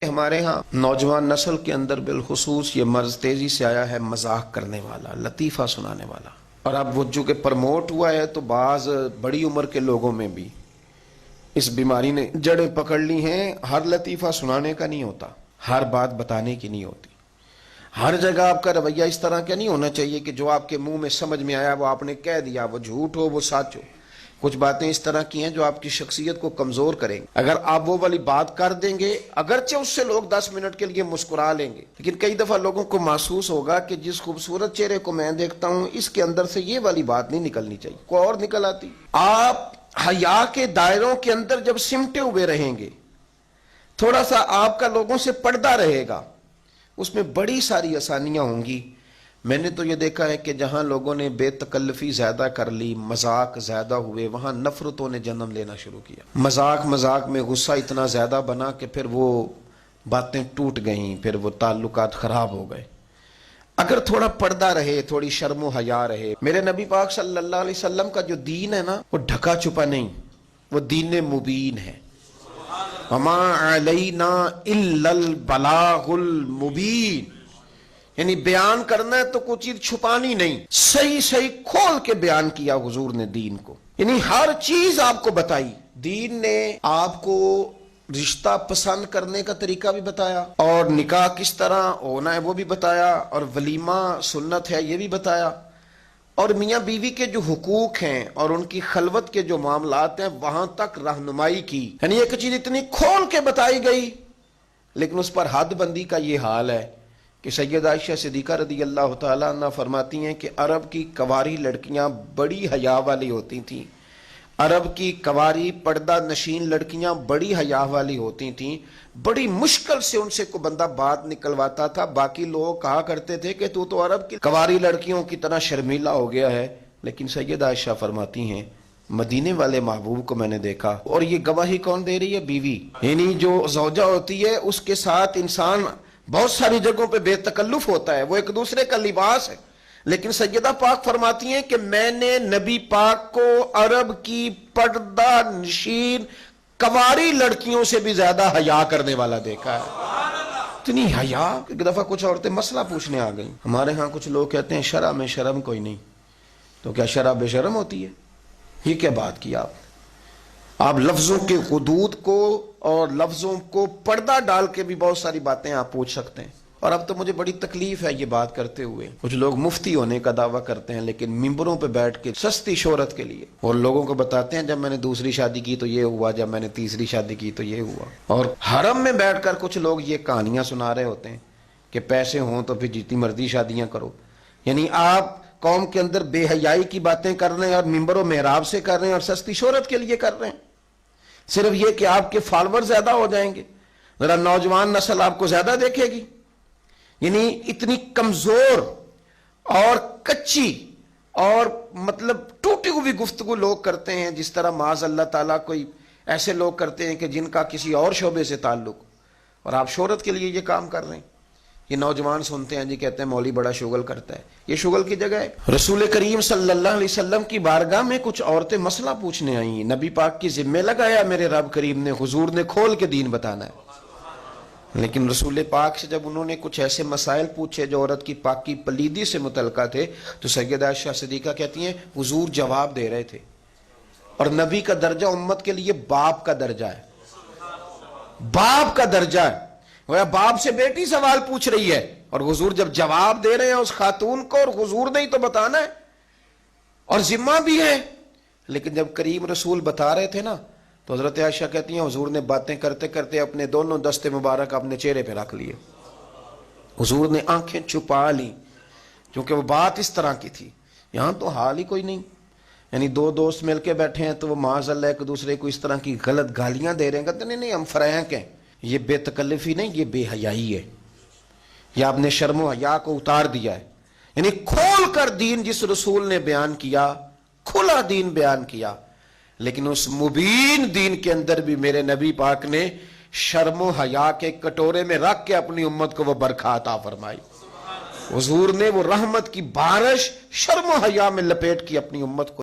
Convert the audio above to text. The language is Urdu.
ہمارے ہاں نوجوان نسل کے اندر بالخصوص یہ مرض تیزی سے آیا ہے، مذاق کرنے والا، لطیفہ سنانے والا۔ اور اب وہ جو کہ پرموٹ ہوا ہے تو بعض بڑی عمر کے لوگوں میں بھی اس بیماری نے جڑیں پکڑ لی ہیں۔ ہر لطیفہ سنانے کا نہیں ہوتا، ہر بات بتانے کی نہیں ہوتی، ہر جگہ آپ کا رویہ اس طرح کا نہیں ہونا چاہیے کہ جو آپ کے منہ میں سمجھ میں آیا وہ آپ نے کہہ دیا، وہ جھوٹ ہو وہ سچ ہو۔ کچھ باتیں اس طرح کی ہیں جو آپ کی شخصیت کو کمزور کریں گے۔ اگر آپ وہ والی بات کر دیں گے، اگرچہ اس سے لوگ 10 منٹ کے لیے مسکرا لیں گے، لیکن کئی دفعہ لوگوں کو محسوس ہوگا کہ جس خوبصورت چہرے کو میں دیکھتا ہوں اس کے اندر سے یہ والی بات نہیں نکلنی چاہیے، کوئی اور نکل آتی۔ آپ حیا کے دائروں کے اندر جب سمٹے ہوئے رہیں گے، تھوڑا سا آپ کا لوگوں سے پردہ رہے گا، اس میں بڑی ساری آسانیاں ہوں گی۔ میں نے تو یہ دیکھا ہے کہ جہاں لوگوں نے بے تکلفی زیادہ کر لی، مذاق زیادہ ہوئے، وہاں نفرتوں نے جنم لینا شروع کیا۔ مذاق میں غصہ اتنا زیادہ بنا کہ پھر وہ باتیں ٹوٹ گئیں، پھر وہ تعلقات خراب ہو گئے۔ اگر تھوڑا پردہ رہے، تھوڑی شرم و حیا رہے۔ میرے نبی پاک صلی اللہ علیہ وسلم کا جو دین ہے نا، وہ ڈھکا چھپا نہیں، وہ دین مبین ہے۔ وَمَا عَلَيْنَا إِلَّا الْبَلَاغُ الْمُبِينُ، یعنی بیان کرنا ہے تو کوئی چیز چھپانی نہیں، صحیح کھول کے بیان کیا حضور نے دین کو، یعنی ہر چیز آپ کو بتائی۔ دین نے آپ کو رشتہ پسند کرنے کا طریقہ بھی بتایا، اور نکاح کس طرح ہونا ہے وہ بھی بتایا، اور ولیمہ سنت ہے یہ بھی بتایا، اور میاں بیوی کے جو حقوق ہیں اور ان کی خلوت کے جو معاملات ہیں وہاں تک رہنمائی کی۔ یعنی ایک چیز اتنی کھول کے بتائی گئی، لیکن اس پر حد بندی کا یہ حال ہے کہ سیدہ عائشہ صدیقہ رضی اللہ تعالیٰ عنہ فرماتی ہیں کہ عرب کی کنواری لڑکیاں بڑی حیا والی ہوتی تھیں، عرب کی کنواری پردہ نشین لڑکیاں بڑی حیا والی ہوتی تھیں، بڑی مشکل سے ان سے کوئی بندہ بات نکلواتا تھا۔ باقی لوگ کہا کرتے تھے کہ تو عرب کی کنواری لڑکیوں کی طرح شرمیلا ہو گیا ہے، لیکن سیدہ عائشہ فرماتی ہیں مدینے والے محبوب کو میں نے دیکھا، اور یہ گواہی کون دے رہی ہے؟ بیوی، یعنی جو زوجہ ہوتی ہے اس کے ساتھ انسان بہت ساری جگہوں پہ بے تکلف ہوتا ہے، وہ ایک دوسرے کا لباس ہے، لیکن سیدہ پاک فرماتی ہیں کہ میں نے نبی پاک کو عرب کی پردہ نشین کنواری لڑکیوں سے بھی زیادہ حیا کرنے والا دیکھا ہے۔ اتنی حیا، ایک دفعہ کچھ عورتیں مسئلہ پوچھنے آ گئیں۔ ہمارے ہاں کچھ لوگ کہتے ہیں شرع میں شرم کوئی نہیں، تو کیا شرع بے شرم ہوتی ہے؟ یہ کیا بات کی آپ لفظوں کے حدود کو اور لفظوں کو پردہ ڈال کے بھی بہت ساری باتیں آپ پوچھ سکتے ہیں۔ اور اب تو مجھے بڑی تکلیف ہے یہ بات کرتے ہوئے، کچھ لوگ مفتی ہونے کا دعویٰ کرتے ہیں لیکن ممبروں پہ بیٹھ کے سستی شہرت کے لیے اور لوگوں کو بتاتے ہیں جب میں نے دوسری شادی کی تو یہ ہوا، جب میں نے تیسری شادی کی تو یہ ہوا۔ اور حرم میں بیٹھ کر کچھ لوگ یہ کہانیاں سنا رہے ہوتے ہیں کہ پیسے ہوں تو پھر جتنی مرضی شادیاں کرو۔ یعنی آپ قوم کے اندر بے حیائی کی باتیں کر رہے ہیں اور ممبر و محراب سے کر رہے ہیں اور سستی شہرت کے لیے کر رہے ہیں، صرف یہ کہ آپ کے فالوور زیادہ ہو جائیں گے، ذرا نوجوان نسل آپ کو زیادہ دیکھے گی۔ یعنی اتنی کمزور اور کچی اور مطلب ٹوٹی ہوئی گفتگو لوگ کرتے ہیں، جس طرح معاذ اللہ تعالیٰ کوئی ایسے لوگ کرتے ہیں کہ جن کا کسی اور شعبے سے تعلق، اور آپ شہرت کے لیے یہ کام کر رہے ہیں۔ یہ نوجوان سنتے ہیں جی، کہتے ہیں مولوی بڑا شغل کرتا ہے، یہ شغل کی جگہ ہے۔ رسول کریم صلی اللہ علیہ وسلم کی بارگاہ میں کچھ عورتیں مسئلہ پوچھنے آئیں، نبی پاک کی ذمہ لگایا میرے رب کریم نے، حضور نے کھول کے دین بتانا ہے، لیکن رسول پاک سے جب انہوں نے کچھ ایسے مسائل پوچھے جو عورت کی پاکی پلیدی سے متعلقہ تھے تو سیدہ عائشہ صدیقہ کہتی ہیں حضور جواب دے رہے تھے، اور نبی کا درجہ امت کے لیے باپ کا درجہ ہے، باپ کا درجہ ہے۔ باپ سے بیٹی سوال پوچھ رہی ہے اور حضور جب جواب دے رہے ہیں اس خاتون کو، اور حضور نے ہی تو بتانا ہے اور ذمہ بھی ہے۔ لیکن جب کریم رسول بتا رہے تھے نا تو حضرت عائشہ کہتی ہیں حضور نے باتیں کرتے کرتے اپنے دونوں دستے مبارک اپنے چہرے پہ رکھ لیے، حضور نے آنکھیں چھپا لی، کیونکہ وہ بات اس طرح کی تھی۔ یہاں تو حال ہی کوئی نہیں، یعنی دو دوست مل کے بیٹھے ہیں تو وہ معاذ اللہ ایک دوسرے کو اس طرح کی غلط گالیاں دے رہے ہیں، کہتے نہیں ہم فرینک ہیں۔ یہ بے تکلفی نہیں، یہ بے حیائی ہے، یہ آپ نے شرم و حیا کو اتار دیا ہے۔ یعنی کھول کر دین جس رسول نے بیان کیا، کھلا دین بیان کیا، لیکن اس مبین دین کے اندر بھی میرے نبی پاک نے شرم و حیا کے کٹورے میں رکھ کے اپنی امت کو وہ برکھا عطا فرمائی۔ حضور نے وہ رحمت کی بارش شرم و حیا میں لپیٹ کی اپنی امت کو۔